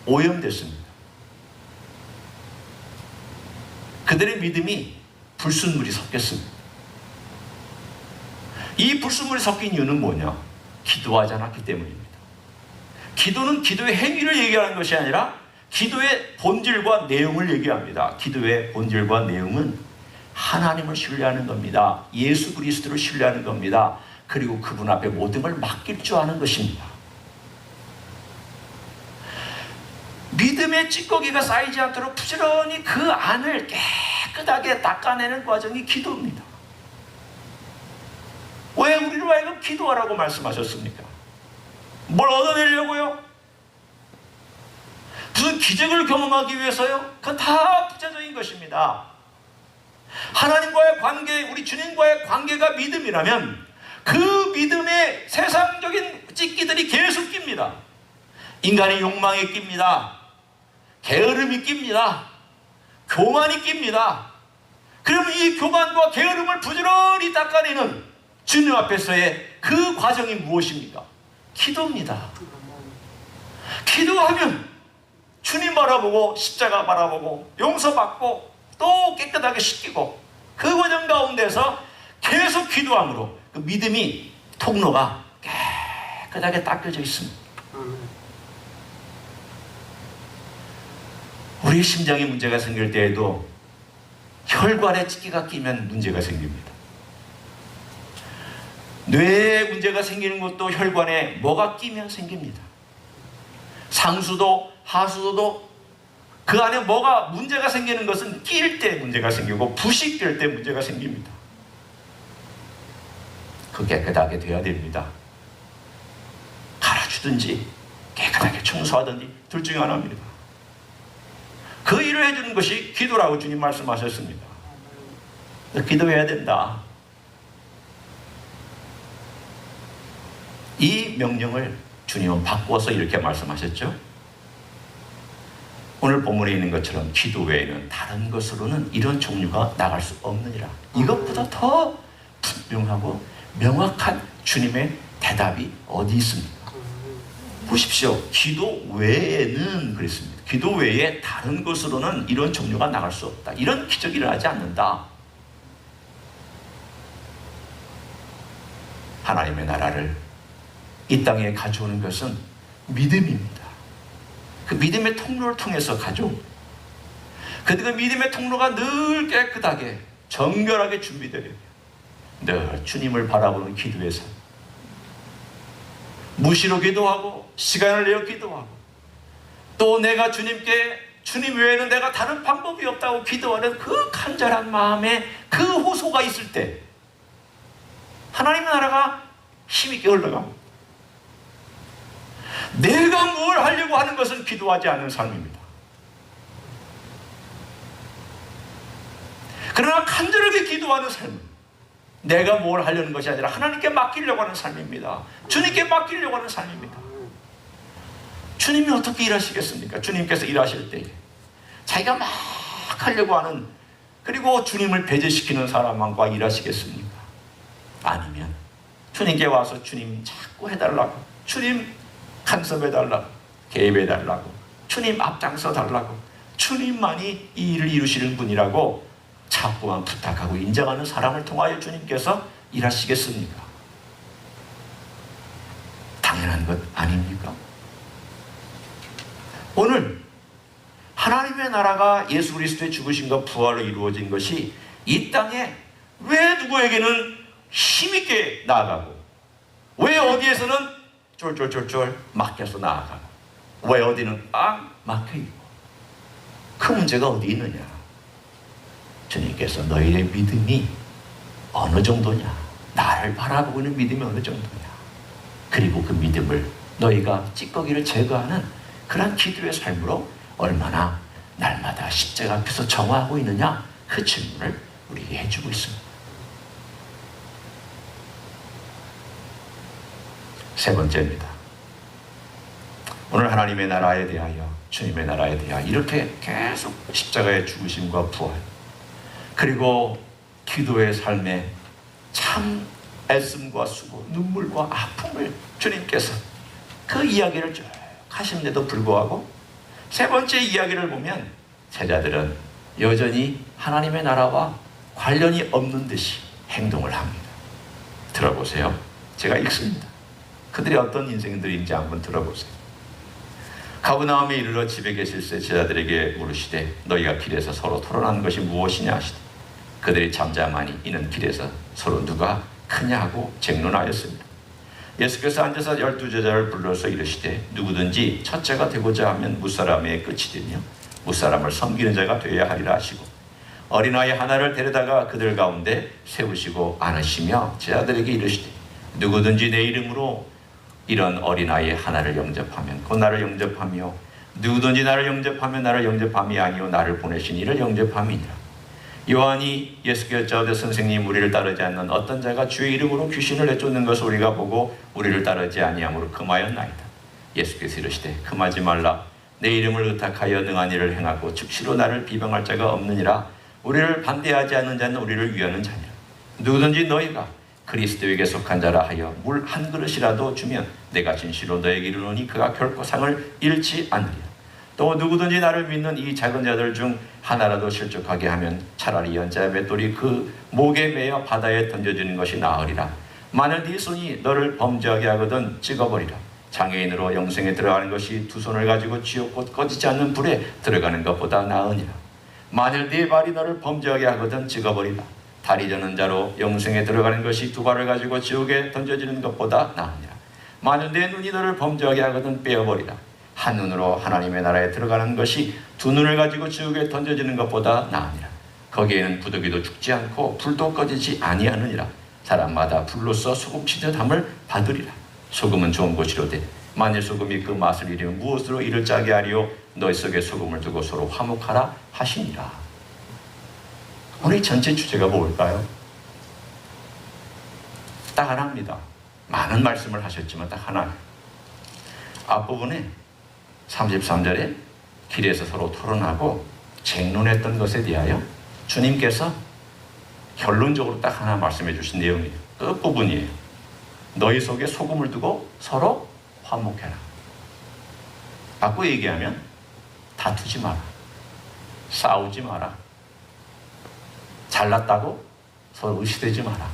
오염됐습니다. 그들의 믿음이 불순물이 섞였습니다. 이 불순물이 섞인 이유는 뭐냐? 기도하지 않았기 때문입니다. 기도는 기도의 행위를 얘기하는 것이 아니라 기도의 본질과 내용을 얘기합니다. 기도의 본질과 내용은 하나님을 신뢰하는 겁니다. 예수 그리스도를 신뢰하는 겁니다. 그리고 그분 앞에 모든 걸 맡길 줄 아는 것입니다. 믿음의 찌꺼기가 쌓이지 않도록 부지런히 그 안을 깨끗하게 닦아내는 과정이 기도입니다. 왜 우리를 하여금 기도하라고 말씀하셨습니까? 뭘 얻어내려고요? 무슨 기적을 경험하기 위해서요? 그건 다 부차적인 것입니다. 하나님과의 관계, 우리 주님과의 관계가 믿음이라면 그 믿음에 세상적인 찌끼들이 계속 낍니다. 인간의 욕망이 낍니다. 게으름이 낍니다. 교만이 낍니다. 그러면 이 교만과 게으름을 부지런히 닦아내는 주님 앞에서의 그 과정이 무엇입니까? 기도입니다. 기도하면 주님 바라보고 십자가 바라보고 용서받고 또 깨끗하게 씻기고 그 과정 가운데서 계속 기도함으로 그 믿음이 통로가 깨끗하게 닦여져 있습니다. 우리 심장에 문제가 생길 때에도 혈관에 찌기가 끼면 문제가 생깁니다. 뇌에 문제가 생기는 것도 혈관에 뭐가 끼면 생깁니다. 상수도 하수도도 그 안에 뭐가 문제가 생기는 것은 끼일 때 문제가 생기고 부식될 때 문제가 생깁니다. 그 깨끗하게 돼야 됩니다. 갈아주든지 깨끗하게 청소하든지 둘 중에 하나입니다. 그 일을 해주는 것이 기도라고 주님 말씀하셨습니다. 기도해야 된다. 이 명령을 주님은 바꾸어서 이렇게 말씀하셨죠. 오늘 본문에 있는 것처럼 기도 외에는 다른 것으로는 이런 종류가 나갈 수 없느니라. 이것보다 더 분명하고 명확한 주님의 대답이 어디 있습니까? 보십시오. 기도 외에는 그랬습니다. 기도 외에 다른 것으로는 이런 종류가 나갈 수 없다. 이런 기적이 일어나지 않는다. 하나님의 나라를 이 땅에 가져오는 것은 믿음입니다. 그 믿음의 통로를 통해서 가져옵니다. 그 믿음의 통로가 늘 깨끗하게 정결하게 준비되려면 늘 주님을 바라보는 기도의 삶, 무시로 기도하고 시간을 내어 기도하고 또 내가 주님께 주님 외에는 내가 다른 방법이 없다고 기도하는 그 간절한 마음에 그 호소가 있을 때 하나님의 나라가 힘있게 흘러갑니다. 내가 뭘 하려고 하는 것은 기도하지 않는 삶입니다. 그러나 간절하게 기도하는 삶은 내가 뭘 하려는 것이 아니라 하나님께 맡기려고 하는 삶입니다. 주님께 맡기려고 하는 삶입니다. 주님이 어떻게 일하시겠습니까? 주님께서 일하실 때 자기가 막 하려고 하는 그리고 주님을 배제시키는 사람과 일하시겠습니까? 아니면 주님께 와서 주님 자꾸 해달라고, 주님 간섭해달라고, 개입해달라고, 주님 앞장서 달라고, 주님만이 이 일을 이루시는 분이라고 자꾸만 부탁하고 인정하는 사람을 통하여 주님께서 일하시겠습니까? 당연한 것 아닙니까? 오늘 하나님의 나라가 예수 그리스도의 죽으심과 부활로 이루어진 것이 이 땅에 왜 누구에게는 힘있게 나아가고 왜 어디에서는 쫄쫄쫄쫄 막혀서 나아가고 왜 어디는 꽉 막혀있고 그 문제가 어디 있느냐? 주님께서 너희의 믿음이 어느 정도냐? 나를 바라보고 있는 믿음이 어느 정도냐? 그리고 그 믿음을 너희가 찌꺼기를 제거하는 그런 기도의 삶으로 얼마나 날마다 십자가 앞에서 정화하고 있느냐? 그 질문을 우리에게 해주고 있습니다. 세 번째입니다. 오늘 하나님의 나라에 대하여 주님의 나라에 대하여 이렇게 계속 십자가의 죽으심과 부활 그리고 기도의 삶에 참 애씀과 수고 눈물과 아픔을 주님께서 그 이야기를 쭉 하시는데도 불구하고 세 번째 이야기를 보면 제자들은 여전히 하나님의 나라와 관련이 없는 듯이 행동을 합니다. 들어보세요. 제가 읽습니다. 그들이 어떤 인생들인지 한번 들어보세요. 가버나움에 이르러 집에 계실 때 제자들에게 물으시되 너희가 길에서 서로 토론하는 것이 무엇이냐 하시되 그들이 잠잠하니 이는 길에서 서로 누가 크냐 하고 쟁론하였습니다. 예수께서 앉아서 12제자를 불러서 이르시되 누구든지 첫째가 되고자 하면 무사람의 끝이 되며 무사람을 섬기는 자가 되어야 하리라 하시고 어린아이 하나를 데려다가 그들 가운데 세우시고 안으시며 제자들에게 이르시되 누구든지 내 이름으로 이런 어린아이 하나를 영접하면 곧 나를 영접하며 누구든지 나를 영접하면 나를 영접함이 아니요 나를 보내신 이를 영접함이니라. 요한이 예수께 여짜오되 선생님 우리를 따르지 않는 어떤 자가 주의 이름으로 귀신을 내쫓는 것을 우리가 보고 우리를 따르지 아니함으로 금하였나이다. 예수께서 이르시되 금하지 말라. 내 이름을 의탁하여 능한 일을 행하고 즉시로 나를 비방할 자가 없느니라. 우리를 반대하지 않는 자는 우리를 위하는 자니라. 누구든지 너희가 그리스도에게 속한 자라 하여 물 한 그릇이라도 주면 내가 진실로 너에게 이르노니 그가 결코 상을 잃지 않으리라. 또 누구든지 나를 믿는 이 작은 자들 중 하나라도 실족하게 하면 차라리 연자의 맷돌이 그 목에 매어 바다에 던져지는 것이 나으리라. 만일 네 손이 너를 범죄하게 하거든 찍어버리라. 장애인으로 영생에 들어가는 것이 두 손을 가지고 지옥 곧 꺼지지 않는 불에 들어가는 것보다 나으니라. 만일 네 발이 너를 범죄하게 하거든 찍어버리라. 다리 저는 자로 영생에 들어가는 것이 두 발을 가지고 지옥에 던져지는 것보다 나으니라. 만일 내 눈이 너를 범죄하게 하거든 빼어버리라. 한 눈으로 하나님의 나라에 들어가는 것이 두 눈을 가지고 지옥에 던져지는 것보다 나으니라. 거기에는 부득이도 죽지 않고 불도 꺼지지 아니하느니라. 사람마다 불로써 소금치듯 함을 받으리라. 소금은 좋은 것이로되 만일 소금이 그 맛을 잃으면 무엇으로 이를 짜게 하리요. 너희 속에 소금을 두고 서로 화목하라 하시니라. 오늘 전체 주제가 뭘까요? 딱 하나입니다. 많은 말씀을 하셨지만 딱 하나. 앞부분에 33절에 길에서 서로 토론하고 쟁론했던 것에 대하여 주님께서 결론적으로 딱 하나 말씀해 주신 내용이에요. 끝부분이에요. 너희 속에 소금을 두고 서로 화목해라. 바꿔 얘기하면 다투지 마라. 싸우지 마라. 잘났다고 서로 의시되지 마라.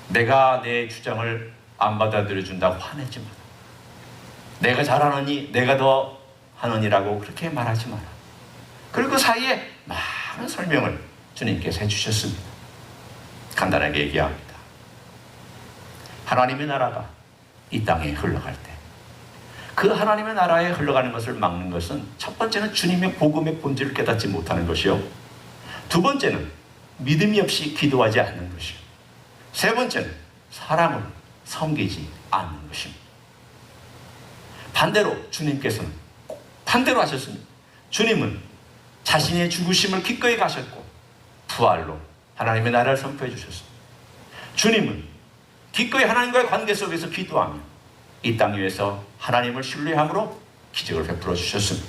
내가 내 주장을 안 받아들여준다고 화내지 마라. 내가 잘하느니 내가 더 하느니라고 그렇게 말하지 마라. 그리고 그 사이에 많은 설명을 주님께서 해주셨습니다. 간단하게 얘기합니다. 하나님의 나라가 이 땅에 흘러갈 때 그 하나님의 나라에 흘러가는 것을 막는 것은 첫 번째는 주님의 복음의 본질을 깨닫지 못하는 것이요. 두 번째는 믿음이 없이 기도하지 않는 것이요. 세 번째는 사랑을 섬기지 않는 것입니다. 반대로 주님께서는 반대로 하셨습니다. 주님은 자신의 죽으심을 기꺼이 가셨고 부활로 하나님의 나라를 선포해 주셨습니다. 주님은 기꺼이 하나님과의 관계 속에서 기도하며 이 땅 위에서 하나님을 신뢰함으로 기적을 베풀어 주셨습니다.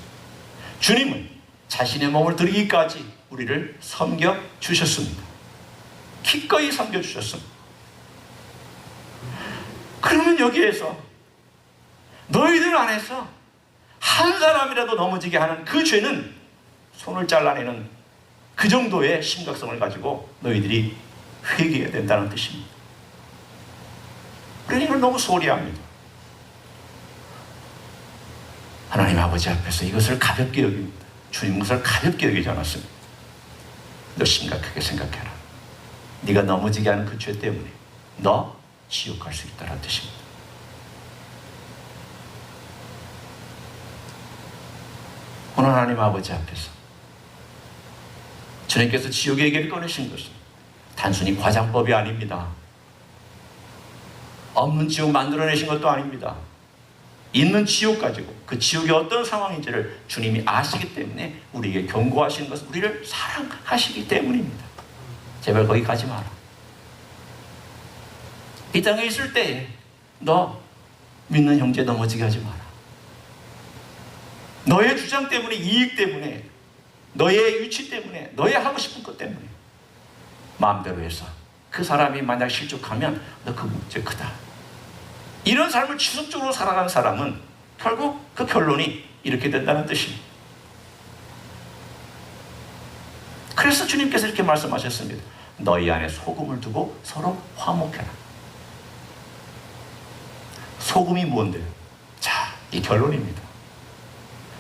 주님은 자신의 몸을 드리기까지 우리를 섬겨 주셨습니다. 기꺼이 섬겨 주셨습니다. 그러면 여기에서 너희들 안에서 한 사람이라도 넘어지게 하는 그 죄는 손을 잘라내는 그 정도의 심각성을 가지고 너희들이 회개해야 된다는 뜻입니다. 우리는 이걸 너무 소홀히 합니다. 하나님 아버지 앞에서 이것을 가볍게 여깁니다. 주님 것을 가볍게 여기지 않았습니다. 너 심각하게 생각해라. 네가 넘어지게 하는 그 죄 때문에 너 지옥 갈 수 있다는 뜻입니다. 오늘 하나님 아버지 앞에서 주님께서 지옥의 얘기를 꺼내신 것은 단순히 과장법이 아닙니다. 없는 지옥 만들어내신 것도 아닙니다. 있는 지옥 가지고 그 지옥이 어떤 상황인지를 주님이 아시기 때문에 우리에게 경고하시는 것은 우리를 사랑하시기 때문입니다. 제발 거기 가지 마라. 이 땅에 있을 때에 너 믿는 형제 넘어지게 하지 마라. 너의 주장 때문에, 이익 때문에, 너의 위치 때문에, 너의 하고 싶은 것 때문에 마음대로 해서 그 사람이 만약 실족하면 너 그 문제 크다. 이런 삶을 지속적으로 살아가는 사람은 결국 그 결론이 이렇게 된다는 뜻입니다. 그래서 주님께서 이렇게 말씀하셨습니다. 너희 안에 소금을 두고 서로 화목해라. 소금이 뭔데요? 자, 이 결론입니다.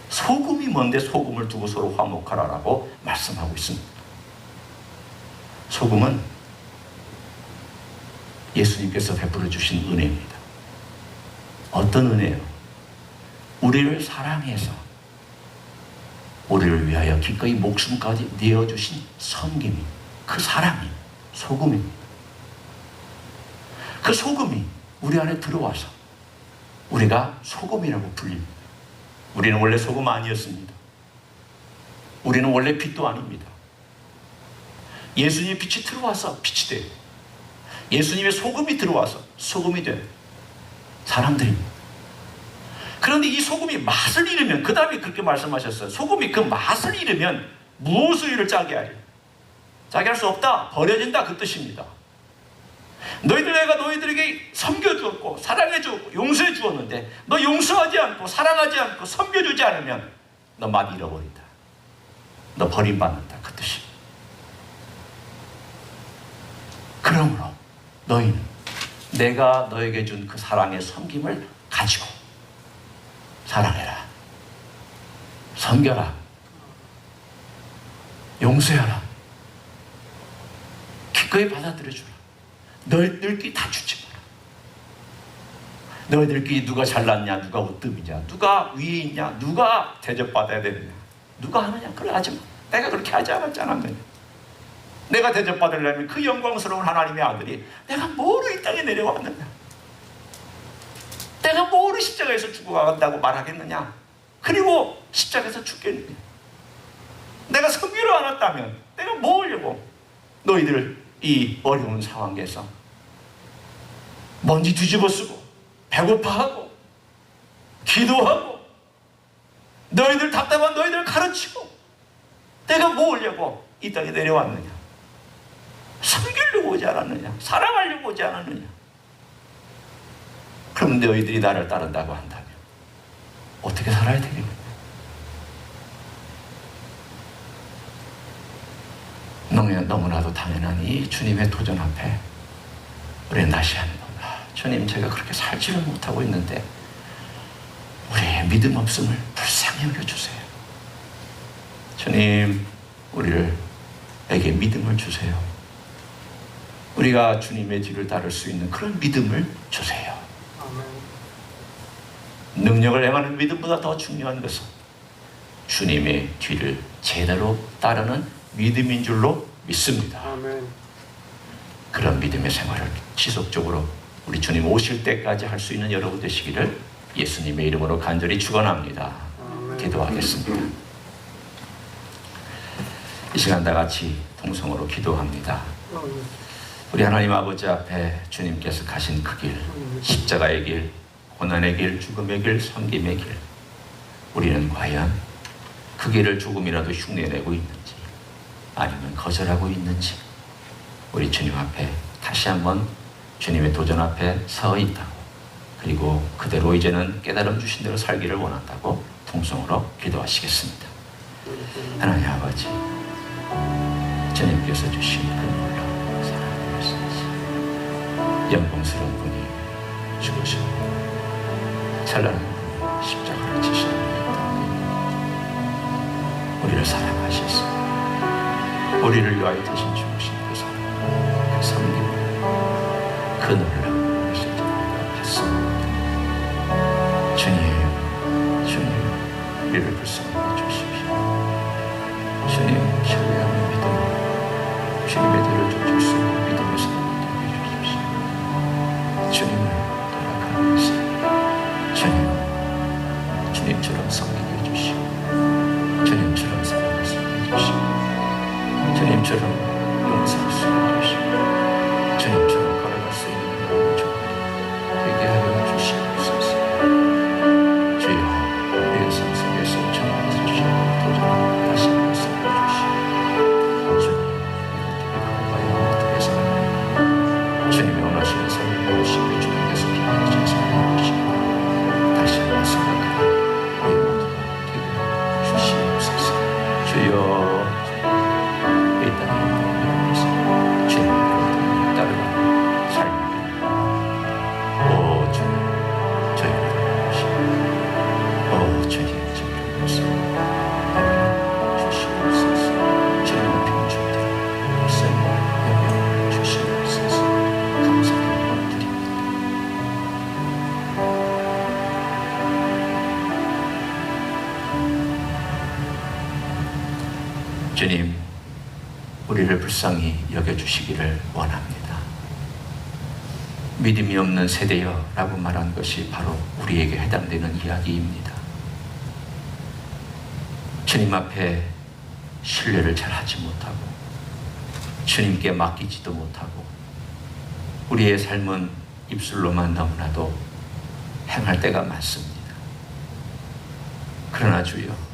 소금이 뭔데 소금을 두고 서로 화목하라라고 말씀하고 있습니다. 소금은 예수님께서 베풀어 주신 은혜입니다. 어떤 은혜요? 우리를 사랑해서 우리를 위하여 기꺼이 목숨까지 내어주신 섬김이, 그 사랑이 소금입니다. 그 소금이 우리 안에 들어와서 우리가 소금이라고 불립니다. 우리는 원래 소금 아니었습니다. 우리는 원래 빛도 아닙니다. 예수님의 빛이 들어와서 빛이 돼요. 예수님의 소금이 들어와서 소금이 돼요. 사람들입니다. 그런데 이 소금이 맛을 잃으면, 그 다음에 그렇게 말씀하셨어요. 소금이 그 맛을 잃으면 무엇을 이를 짜게 하려? 짜게 할 수 없다. 버려진다. 그 뜻입니다. 너희들 내가 너희들에게 섬겨주었고 사랑해주었고 용서해주었는데 너 용서하지 않고 사랑하지 않고 섬겨주지 않으면 너 막 잃어버린다. 너 버림받는다. 그 뜻이. 그러므로 너희는 내가 너에게 준 그 사랑의 섬김을 가지고 사랑해라. 섬겨라. 용서해라. 기꺼이 받아들여주라. 너희들끼리 다투지 마라. 너희들끼리 누가 잘났냐, 누가 으뜸이냐, 누가 위에 있냐, 누가 대접받아야 되느냐, 누가 하느냐, 그걸 하지 마. 내가 그렇게 하지 않았잖아. 내가 대접받으려면 그 영광스러운 하나님의 아들이 내가 뭐로 이 땅에 내려왔느냐, 내가 뭐로 십자가에서 죽어간다고 말하겠느냐, 그리고 십자가에서 죽겠느냐. 내가 섬기러 안 왔다면 내가 뭐 하려고 너희들을 이 어려운 상황에서 먼지 뒤집어 쓰고 배고파하고 기도하고 너희들 답답한 너희들을 가르치고 내가 뭐 하려고 이 땅에 내려왔느냐. 섬기려고 오지 않았느냐, 사랑하려고 오지 않았느냐. 그럼 너희들이 나를 따른다고 한다면 어떻게 살아야 되겠느냐. 너무나도 당연한 이 주님의 도전 앞에 우리는 다시 한번 주님, 제가 그렇게 살지를 못하고 있는데 우리의 믿음 없음을 불쌍히 여겨주세요. 주님, 우리에게 믿음을 주세요. 우리가 주님의 뒤를 따를 수 있는 그런 믿음을 주세요. 능력을 행하는 믿음보다 더 중요한 것은 주님의 뒤를 제대로 따르는 믿음인 줄로 믿습니다. 그런 믿음의 생활을 지속적으로 우리 주님 오실 때까지 할 수 있는 여러분 되시기를 예수님의 이름으로 간절히 축원합니다. 기도하겠습니다. 이 시간 다 같이 통성으로 기도합니다. 우리 하나님 아버지 앞에 주님께서 가신 그 길, 십자가의 길, 고난의 길, 죽음의 길, 섬김의 길, 우리는 과연 그 길을 조금이라도 흉내내고 있는지 아니면 거절하고 있는지 우리 주님 앞에 다시 한번 주님의 도전 앞에 서 있다고, 그리고 그대로 이제는 깨달음 주신 대로 살기를 원한다고 통성으로 기도하시겠습니다. 하나님 아버지, 주님께서 주신 그 놀라운 사랑의 메시지, 영광스러운 분이 죽으시고 찬란한 분이 십자가를 지셨습니다. 우리를 사랑하셨습니다. 우리를 위하여 대신 죽으신 그 사랑, 그 섬김, 그 놀라운 메시지를 받습니다. 주님, 우리를 불쌍히 주십시오. 주님, 신뢰하는 믿음, 주님의 뒤를 쫓을 수 있는 믿음의 사람을 되게 해주십시오. 주님을 돌아가면서 주님처럼 섬기게 해주시고, 주님처럼 사랑할 수 있게 해주시고, 주님처럼 용서할 수 있게 해주시고, 주님처럼 걸어갈 수 있는 마음을 되게 하여 주시옵소서. 주여, 우리의 삶 속에서 주님께서 주시는 도전을 다시 말씀해 주시고, 주님, 이것들을 과연 어떻게 살아가는가, 주님이 원하시는 삶을 무엇이고 주님께서 기뻐하시는 삶을 무엇이고 다시 한번 생각하라. 우리 모두가 되게 하여 주시옵소서. 주여, 주님, 우리를 불쌍히 여겨주시기를 원합니다. 믿음이 없는 세대여 라고 말한 것이 바로 우리에게 해당되는 이야기입니다. 주님 앞에 신뢰를 잘 하지 못하고 주님께 맡기지도 못하고 우리의 삶은 입술로만 너무나도 행할 때가 많습니다. 그러나 주여,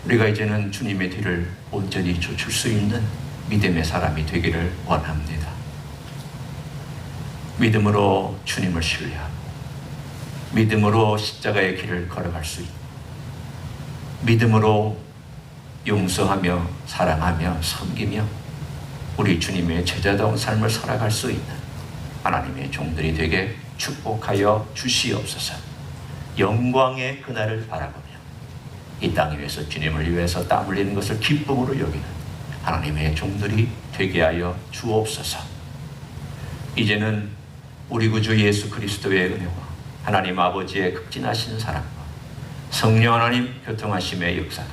우리가 이제는 주님의 뒤를 온전히 쫓을 수 있는 믿음의 사람이 되기를 원합니다. 믿음으로 주님을 신뢰하고 믿음으로 십자가의 길을 걸어갈 수 있고 믿음으로 용서하며 사랑하며 섬기며 우리 주님의 제자다운 삶을 살아갈 수 있는 하나님의 종들이 되게 축복하여 주시옵소서. 영광의 그날을 바라보며 이 땅 위에서 주님을 위해서 땀 흘리는 것을 기쁨으로 여기는 하나님의 종들이 되게 하여 주옵소서. 이제는 우리 구주 예수 그리스도의 은혜와 하나님 아버지의 극진하신 사랑과 성령 하나님 교통하심의 역사가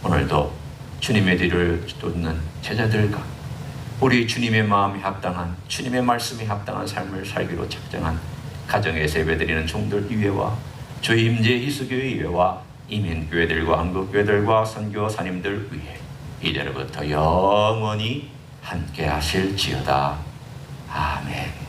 오늘도 주님의 뒤를 쫓는 제자들과 우리 주님의 마음에 합당한 주님의 말씀에 합당한 삶을 살기로 작정한 가정에서 예배드리는 종들 이외와 저희 임재 희수교회 이외와 이민교회들과 한국교회들과 선교사님들 위해 이제로부터 영원히 함께 하실지어다. 아멘.